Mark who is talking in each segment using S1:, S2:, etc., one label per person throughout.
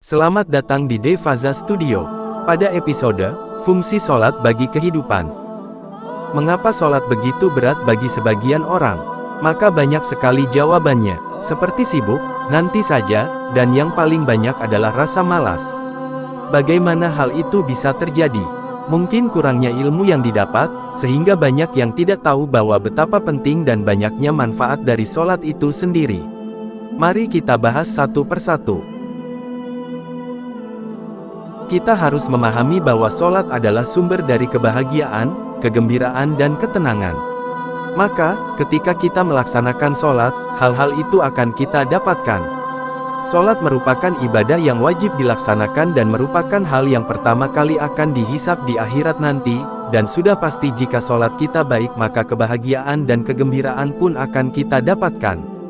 S1: Selamat datang di Devaza Studio. Pada episode, fungsi sholat bagi kehidupan. Mengapa sholat begitu berat bagi sebagian orang? Maka banyak sekali jawabannya, seperti sibuk, nanti saja, dan yang paling banyak adalah rasa malas. Bagaimana hal itu bisa terjadi? Mungkin kurangnya ilmu yang didapat, sehingga banyak yang tidak tahu bahwa betapa penting dan banyaknya manfaat dari sholat itu sendiri. Mari kita bahas satu persatu. Kita harus memahami bahwa sholat adalah sumber dari kebahagiaan, kegembiraan dan ketenangan. Maka, ketika kita melaksanakan sholat, hal-hal itu akan kita dapatkan. Sholat merupakan ibadah yang wajib dilaksanakan dan merupakan hal yang pertama kali akan dihisab di akhirat nanti, dan sudah pasti jika sholat kita baik maka kebahagiaan dan kegembiraan pun akan kita dapatkan.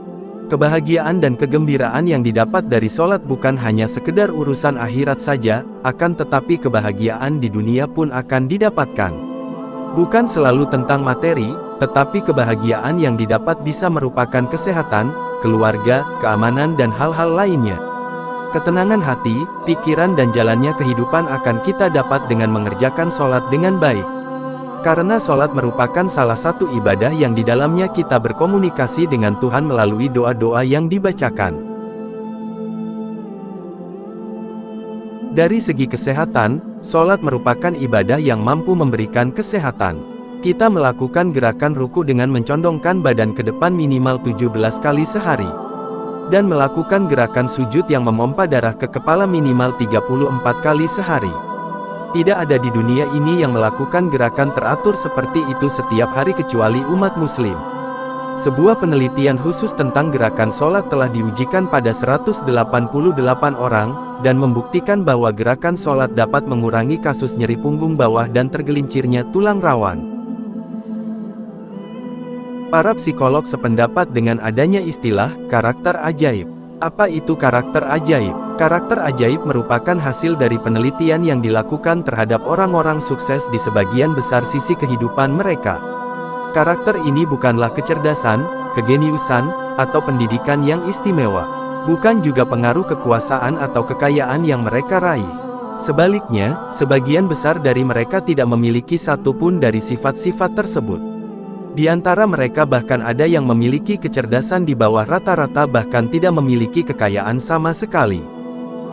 S1: Kebahagiaan dan kegembiraan yang didapat dari sholat bukan hanya sekedar urusan akhirat saja, akan tetapi kebahagiaan di dunia pun akan didapatkan. Bukan selalu tentang materi, tetapi kebahagiaan yang didapat bisa merupakan kesehatan, keluarga, keamanan dan hal-hal lainnya. Ketenangan hati, pikiran dan jalannya kehidupan akan kita dapat dengan mengerjakan sholat dengan baik. Karena sholat merupakan salah satu ibadah yang di dalamnya kita berkomunikasi dengan Tuhan melalui doa-doa yang dibacakan. Dari segi kesehatan, sholat merupakan ibadah yang mampu memberikan kesehatan. Kita melakukan gerakan ruku dengan mencondongkan badan ke depan minimal 17 kali sehari. Dan melakukan gerakan sujud yang memompa darah ke kepala minimal 34 kali sehari. Tidak ada di dunia ini yang melakukan gerakan teratur seperti itu setiap hari kecuali umat muslim. Sebuah penelitian khusus tentang gerakan sholat telah diujikan pada 188 orang, dan membuktikan bahwa gerakan sholat dapat mengurangi kasus nyeri punggung bawah dan tergelincirnya tulang rawan. Para psikolog sependapat dengan adanya istilah, karakter ajaib. Apa itu karakter ajaib? Karakter ajaib merupakan hasil dari penelitian yang dilakukan terhadap orang-orang sukses di sebagian besar sisi kehidupan mereka. Karakter ini bukanlah kecerdasan, kegeniusan, atau pendidikan yang istimewa. Bukan juga pengaruh kekuasaan atau kekayaan yang mereka raih. Sebaliknya, sebagian besar dari mereka tidak memiliki satu pun dari sifat-sifat tersebut. Di antara mereka bahkan ada yang memiliki kecerdasan di bawah rata-rata bahkan tidak memiliki kekayaan sama sekali.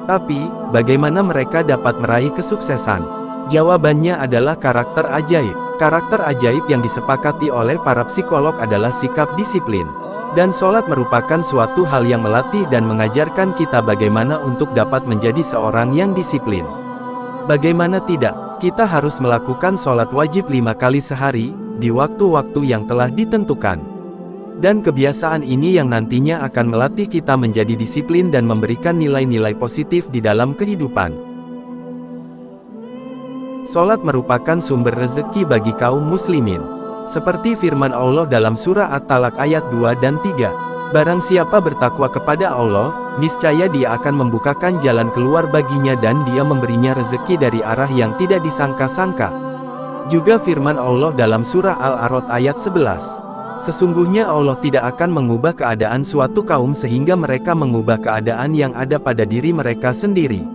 S1: Tapi, bagaimana mereka dapat meraih kesuksesan? Jawabannya adalah karakter ajaib. Karakter ajaib yang disepakati oleh para psikolog adalah sikap disiplin. Dan sholat merupakan suatu hal yang melatih dan mengajarkan kita bagaimana untuk dapat menjadi seorang yang disiplin. Bagaimana tidak, kita harus melakukan sholat wajib 5 kali sehari, di waktu-waktu yang telah ditentukan. Dan kebiasaan ini yang nantinya akan melatih kita menjadi disiplin dan memberikan nilai-nilai positif di dalam kehidupan. Sholat merupakan sumber rezeki bagi kaum muslimin. Seperti firman Allah dalam surah At-Talaq ayat 2 dan 3. Barang siapa bertakwa kepada Allah, niscaya Dia akan membukakan jalan keluar baginya dan Dia memberinya rezeki dari arah yang tidak disangka-sangka. Juga firman Allah dalam surah Al-A'raf ayat 11. Sesungguhnya Allah tidak akan mengubah keadaan suatu kaum sehingga mereka mengubah keadaan yang ada pada diri mereka sendiri.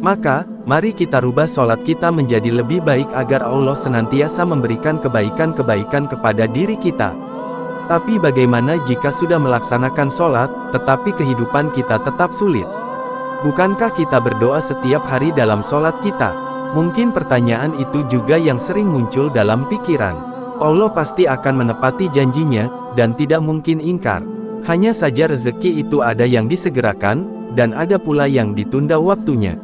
S1: Maka, mari kita rubah sholat kita menjadi lebih baik agar Allah senantiasa memberikan kebaikan-kebaikan kepada diri kita. Tapi bagaimana jika sudah melaksanakan sholat, tetapi kehidupan kita tetap sulit? Bukankah kita berdoa setiap hari dalam sholat kita? Mungkin pertanyaan itu juga yang sering muncul dalam pikiran. Allah pasti akan menepati janjinya, dan tidak mungkin ingkar. Hanya saja rezeki itu ada yang disegerakan, dan ada pula yang ditunda waktunya.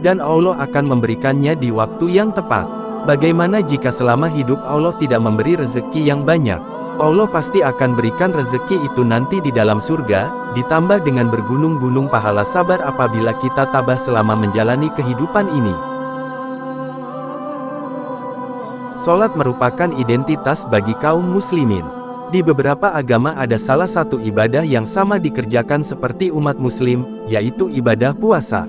S1: Dan Allah akan memberikannya di waktu yang tepat. Bagaimana jika selama hidup Allah tidak memberi rezeki yang banyak? Allah pasti akan berikan rezeki itu nanti di dalam surga, ditambah dengan bergunung-gunung pahala sabar apabila kita tabah selama menjalani kehidupan ini. Sholat merupakan identitas bagi kaum muslimin. Di beberapa agama ada salah satu ibadah yang sama dikerjakan seperti umat muslim, yaitu ibadah puasa.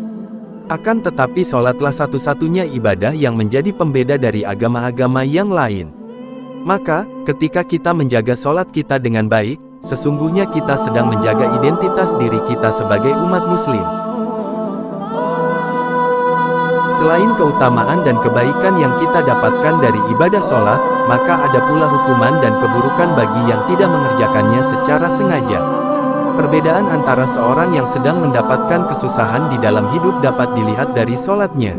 S1: Akan tetapi sholatlah satu-satunya ibadah yang menjadi pembeda dari agama-agama yang lain. Maka, ketika kita menjaga sholat kita dengan baik, sesungguhnya kita sedang menjaga identitas diri kita sebagai umat muslim. Selain keutamaan dan kebaikan yang kita dapatkan dari ibadah sholat, maka ada pula hukuman dan keburukan bagi yang tidak mengerjakannya secara sengaja. Perbedaan antara seorang yang sedang mendapatkan kesusahan di dalam hidup dapat dilihat dari sholatnya.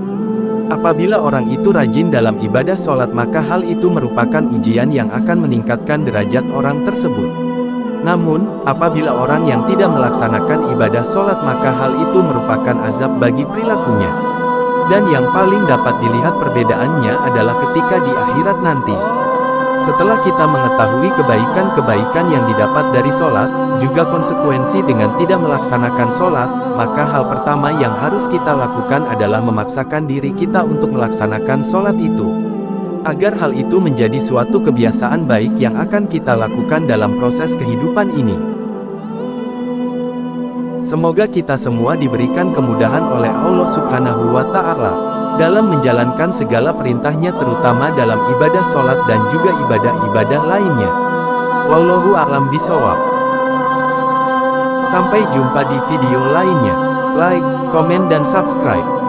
S1: Apabila orang itu rajin dalam ibadah sholat, maka hal itu merupakan ujian yang akan meningkatkan derajat orang tersebut. Namun, apabila orang yang tidak melaksanakan ibadah sholat, maka hal itu merupakan azab bagi perilakunya. Dan yang paling dapat dilihat perbedaannya adalah ketika di akhirat nanti. Setelah kita mengetahui kebaikan-kebaikan yang didapat dari sholat, juga konsekuensi dengan tidak melaksanakan sholat, maka hal pertama yang harus kita lakukan adalah memaksakan diri kita untuk melaksanakan sholat itu. Agar hal itu menjadi suatu kebiasaan baik yang akan kita lakukan dalam proses kehidupan ini. Semoga kita semua diberikan kemudahan oleh Allah Subhanahu wa Ta'ala dalam menjalankan segala perintahnya, terutama dalam ibadah sholat dan juga ibadah-ibadah lainnya. Wallahu a'lam bishawab. Sampai jumpa di video lainnya. Like, komen dan subscribe.